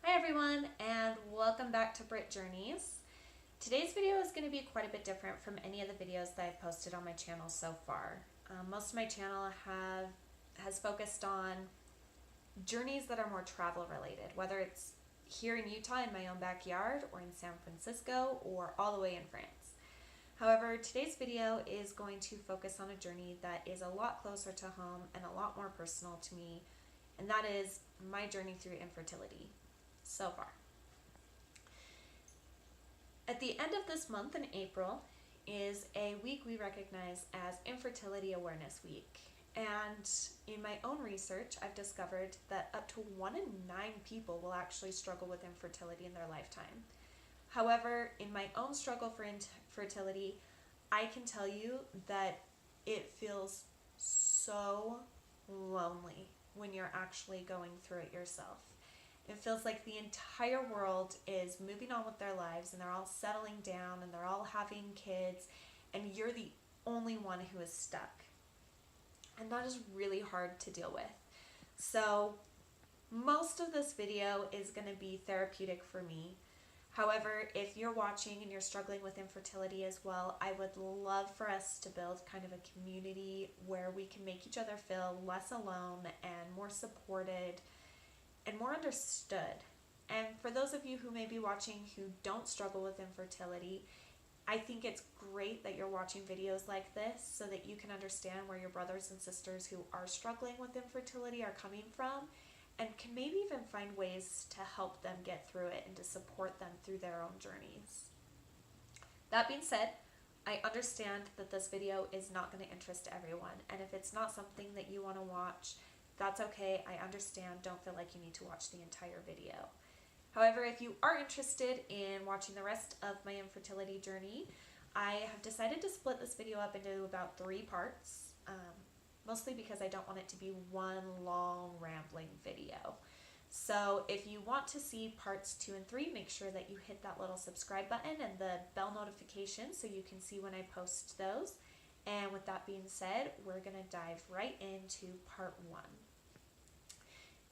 Hi everyone, and welcome back to Brit Journeys. Today's video is going to be quite a bit different from any of the videos that I've posted on my channel so far. Most of my channel has focused on journeys that are more travel related, whether it's here in Utah in my own backyard or in San Francisco or all the way in France. However, today's video is going to focus on a journey that is a lot closer to home and a lot more personal to me, and that is my journey through infertility so far. At the end of this month in April is a week we recognize as Infertility Awareness Week. And in my own research, I've discovered that up to 1 in 9 people will actually struggle with infertility in their lifetime. However, in my own struggle for infertility, I can tell you that it feels so lonely when you're actually going through it yourself. It feels like the entire world is moving on with their lives and they're all settling down and they're all having kids, and you're the only one who is stuck. And that is really hard to deal with. So most of this video is going to be therapeutic for me. However, if you're watching and you're struggling with infertility as well, I would love for us to build kind of a community where we can make each other feel less alone and more supported and more understood. And for those of you who may be watching who don't struggle with infertility, I think it's great that you're watching videos like this so that you can understand where your brothers and sisters who are struggling with infertility are coming from, and can maybe even find ways to help them get through it and to support them through their own journeys. That being said, I understand that this video is not going to interest everyone, and if it's not something that you want to watch, that's okay. I understand. Don't feel like you need to watch the entire video. However, if you are interested in watching the rest of my infertility journey, I have decided to split this video up into about 3 parts, mostly because I don't want it to be one long rambling video. So if you want to see parts 2 and 3, make sure that you hit that little subscribe button and the bell notification so you can see when I post those. And with that being said, we're going to dive right into part 1.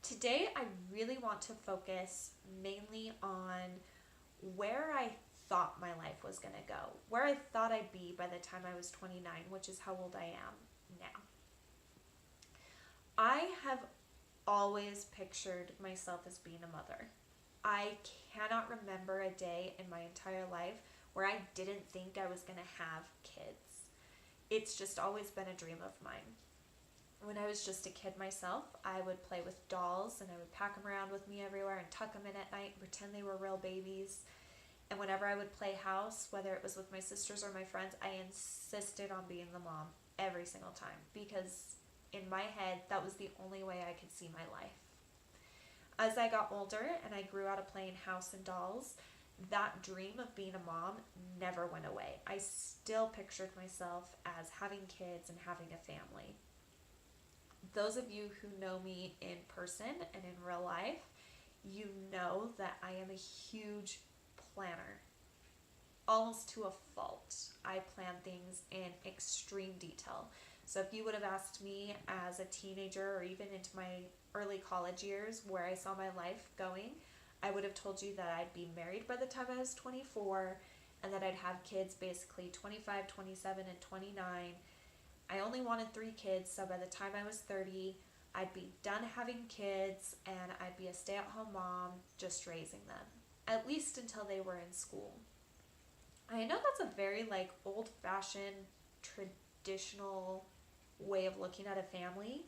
Today, I really want to focus mainly on where I thought my life was going to go, where I thought I'd be by the time I was 29, which is how old I am now. I have always pictured myself as being a mother. I cannot remember a day in my entire life where I didn't think I was going to have kids. It's just always been a dream of mine. When I was just a kid myself, I would play with dolls and I would pack them around with me everywhere and tuck them in at night and pretend they were real babies. And whenever I would play house, whether it was with my sisters or my friends, I insisted on being the mom every single time, because in my head, that was the only way I could see my life. As I got older and I grew out of playing house and dolls, that dream of being a mom never went away. I still pictured myself as having kids and having a family. Those of you who know me in person and in real life, you know that I am a huge planner, almost to a fault. I plan things in extreme detail. So if you would have asked me as a teenager or even into my early college years where I saw my life going, I would have told you that I'd be married by the time I was 24 and that I'd have kids basically 25, 27, and 29. I only wanted 3 kids, so by the time I was 30, I'd be done having kids and I'd be a stay-at-home mom just raising them, at least until they were in school. I know that's a very old-fashioned, traditional way of looking at a family,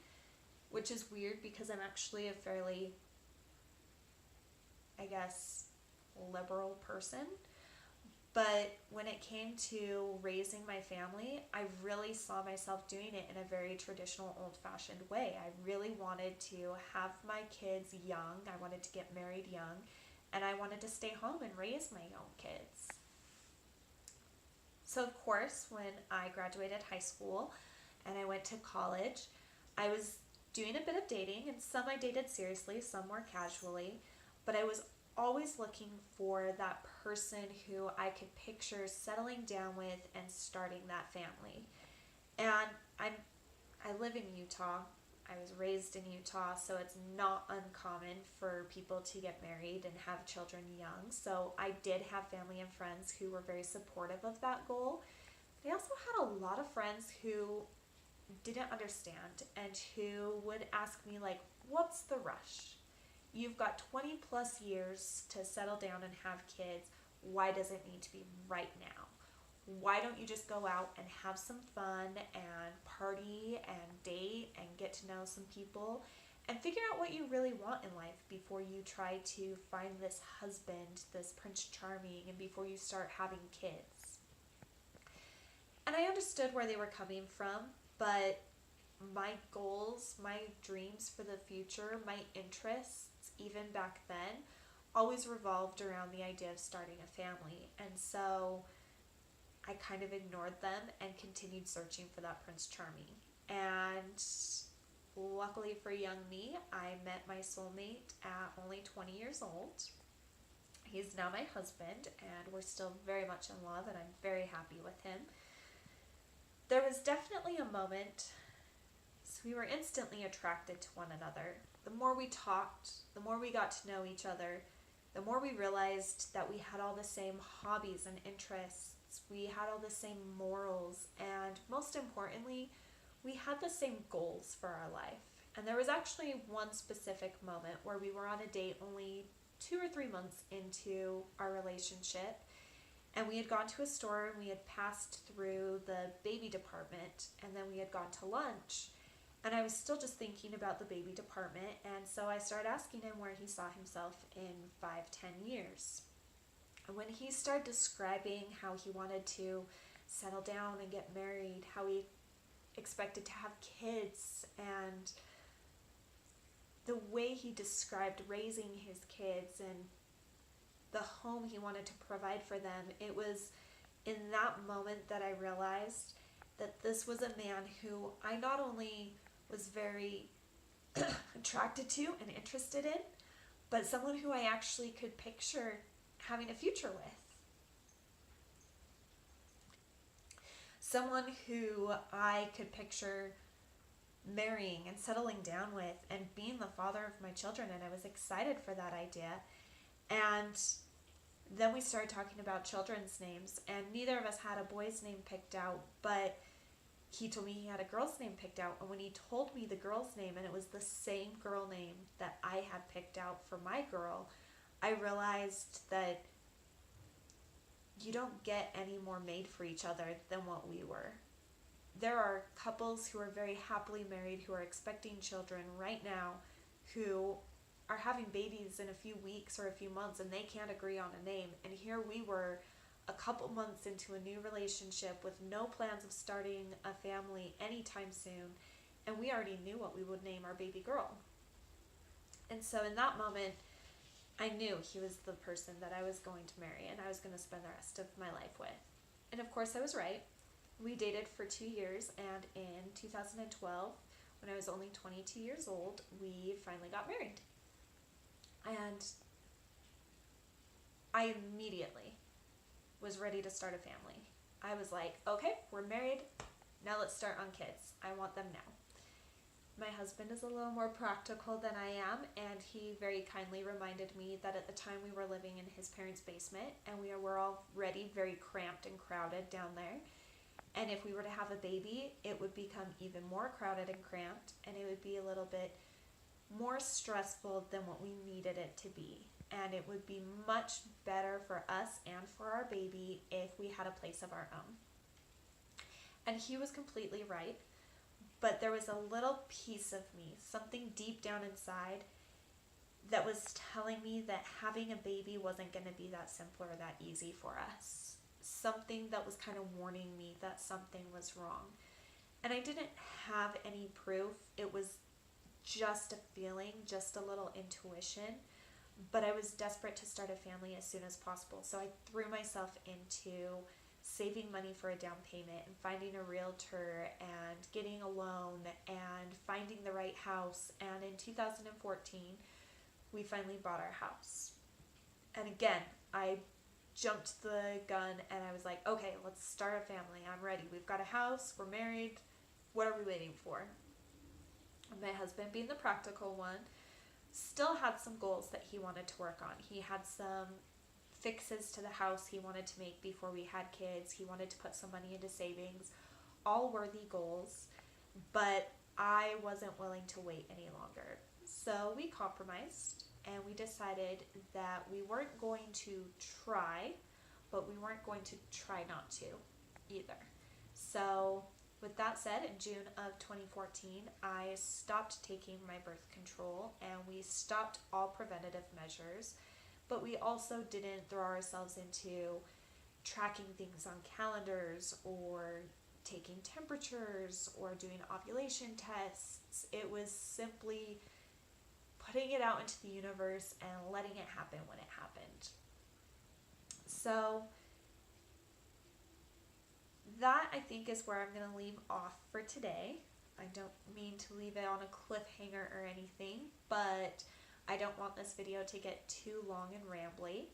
which is weird because I'm actually a fairly, I guess, liberal person. But when it came to raising my family, I really saw myself doing it in a very traditional, old-fashioned way. I really wanted to have my kids young. I wanted to get married young, and I wanted to stay home and raise my own kids. So of course, when I graduated high school and I went to college, I was doing a bit of dating, and some I dated seriously, some more casually, but I was always looking for that person who I could picture settling down with and starting that family. And I live in Utah. I was raised in Utah, so it's not uncommon for people to get married and have children young. So I did have family and friends who were very supportive of that goal. But I also had a lot of friends who didn't understand and who would ask me, like, what's the rush? You've got 20 plus years to settle down and have kids. Why does it need to be right now? Why don't you just go out and have some fun and party and date and get to know some people and figure out what you really want in life before you try to find this husband, this Prince Charming, and before you start having kids? And I understood where they were coming from, but my goals, my dreams for the future, my interests, even back then, always revolved around the idea of starting a family. And so I kind of ignored them and continued searching for that Prince Charming. And luckily for young me, I met my soulmate at only 20 years old. He's now my husband, and we're still very much in love, and I'm very happy with him. There was definitely a moment, so we were instantly attracted to one another. The more we talked, the more we got to know each other, the more we realized that we had all the same hobbies and interests. We had all the same morals, and most importantly, we had the same goals for our life. And there was actually one specific moment where we were on a date only 2 or 3 months into our relationship, and we had gone to a store and we had passed through the baby department, and then we had gone to lunch, and I was still just thinking about the baby department, and so I started asking him where he saw himself in 5-10 years. And when he started describing how he wanted to settle down and get married, how he expected to have kids, and the way he described raising his kids and the home he wanted to provide for them, it was in that moment that I realized that this was a man who I not only was very attracted to and interested in, but someone who I actually could picture having a future with. Someone who I could picture marrying and settling down with and being the father of my children, and I was excited for that idea. And then we started talking about children's names, and neither of us had a boy's name picked out, but he told me he had a girl's name picked out. And when he told me the girl's name, and it was the same girl name that I had picked out for my girl, I realized that you don't get any more made for each other than what we were. There are couples who are very happily married, who are expecting children right now, who are having babies in a few weeks or a few months, and they can't agree on a name. And here we were a couple months into a new relationship with no plans of starting a family anytime soon, and we already knew what we would name our baby girl. And so in that moment, I knew he was the person that I was going to marry and I was going to spend the rest of my life with. And of course I was right. We dated for 2 years, and in 2012, when I was only 22 years old, we finally got married. And I immediately was ready to start a family. I was like, okay, we're married, now let's start on kids. I want them now. My husband is a little more practical than I am, and he very kindly reminded me that at the time we were living in his parents' basement, and we were already very cramped and crowded down there. And if we were to have a baby, it would become even more crowded and cramped, and it would be a little bit more stressful than what we needed it to be. And it would be much better for us and for our baby if we had a place of our own. And he was completely right. But there was a little piece of me, something deep down inside, that was telling me that having a baby wasn't going to be that simple or that easy for us. Something that was kind of warning me that something was wrong. And I didn't have any proof. It was just a feeling, just a little intuition. But I was desperate to start a family as soon as possible. So I threw myself into saving money for a down payment and finding a realtor and getting a loan and finding the right house. And in 2014, we finally bought our house. And again, I jumped the gun and I was like, okay, let's start a family. I'm ready. We've got a house. We're married. What are we waiting for? My husband, being the practical one, still had some goals that he wanted to work on. He had some fixes to the house he wanted to make before we had kids. He wanted to put some money into savings, all worthy goals, but I wasn't willing to wait any longer. So we compromised and we decided that we weren't going to try, but we weren't going to try not to either. So with that said, in June of 2014, I stopped taking my birth control and we stopped all preventative measures, but we also didn't throw ourselves into tracking things on calendars or taking temperatures or doing ovulation tests. It was simply putting it out into the universe and letting it happen when it happened. So that, I think, is where I'm going to leave off for today. I don't mean to leave it on a cliffhanger or anything, but I don't want this video to get too long and rambly.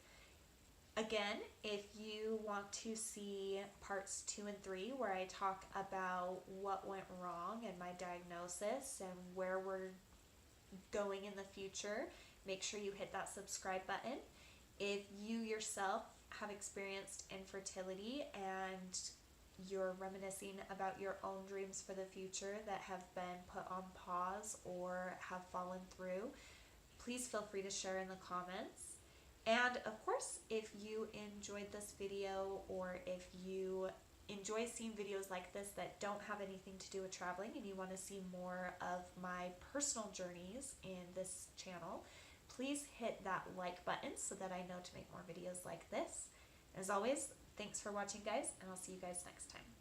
Again, if you want to see parts 2 and 3 where I talk about what went wrong and my diagnosis and where we're going in the future, make sure you hit that subscribe button. If you yourself have experienced infertility and you're reminiscing about your own dreams for the future that have been put on pause or have fallen through, please feel free to share in the comments. And of course, if you enjoyed this video or if you enjoy seeing videos like this that don't have anything to do with traveling and you want to see more of my personal journeys in this channel, please hit that like button so that I know to make more videos like this. As always, thanks for watching, guys, and I'll see you guys next time.